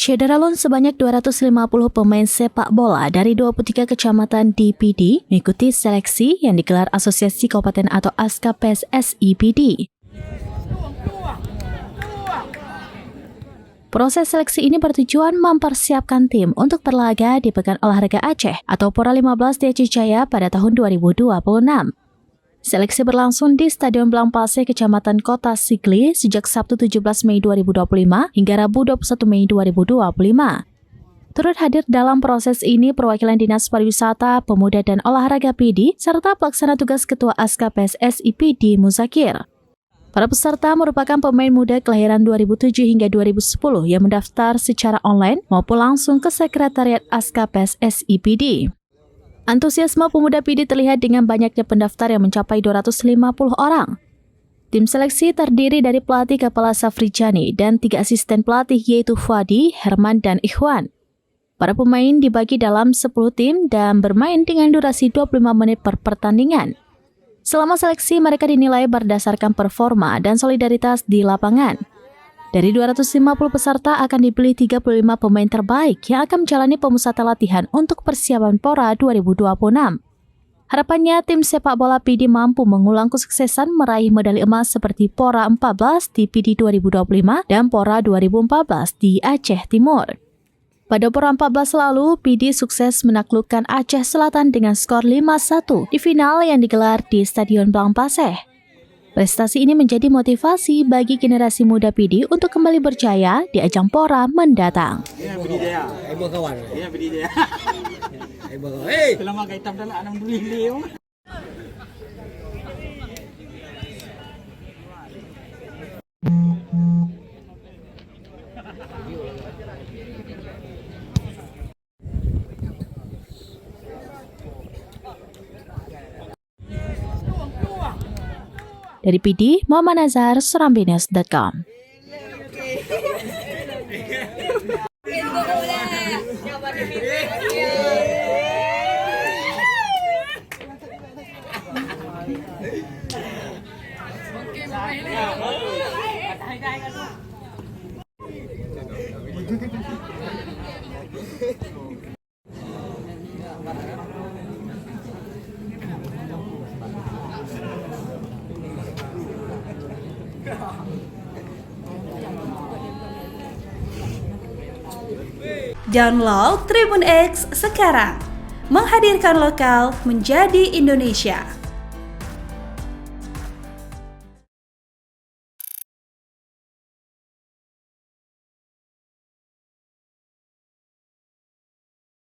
Syederalun sebanyak 250 pemain sepak bola dari 23 kecamatan di PD mengikuti seleksi yang digelar Asosiasi Kabupaten atau ASKA PSSI PD. Proses seleksi ini bertujuan mempersiapkan tim untuk berlaga di Pekan Olahraga Aceh atau Pora 15 di Aceh Jaya pada tahun 2026. Seleksi berlangsung di Stadion Blangpase, Kecamatan Kota Sigli sejak Sabtu 17 Mei 2025 hingga Rabu 21 Mei 2025. Turut hadir dalam proses ini perwakilan Dinas Pariwisata, Pemuda dan Olahraga PD serta pelaksana tugas Ketua ASKA PSSI PD Muzakir. Para peserta merupakan pemain muda kelahiran 2007 hingga 2010 yang mendaftar secara online maupun langsung ke Sekretariat ASKA PSSI PD. Antusiasme pemuda PD terlihat dengan banyaknya pendaftar yang mencapai 250 orang. Tim seleksi terdiri dari pelatih Kepala Safrijani dan 3 asisten pelatih yaitu Fuadi, Herman, dan Ikhwan. Para pemain dibagi dalam 10 tim dan bermain dengan durasi 25 menit per pertandingan. Selama seleksi, mereka dinilai berdasarkan performa dan solidaritas di lapangan. Dari 250 peserta akan dipilih 35 pemain terbaik yang akan menjalani pemusatan latihan untuk persiapan Pora 2026. Harapannya tim sepak bola PD mampu mengulang kesuksesan meraih medali emas seperti Pora 14 di PD 2025 dan Pora 2014 di Aceh Timur. Pada Pora 14 lalu, PD sukses menaklukkan Aceh Selatan dengan skor 5-1 di final yang digelar di Stadion Blangpase. Prestasi ini menjadi motivasi bagi generasi muda PD untuk kembali berjaya di ajang Pora mendatang. Dari PD, Muhammad Nazar, Serambinews.com. Download Tribun X sekarang, menghadirkan lokal menjadi Indonesia.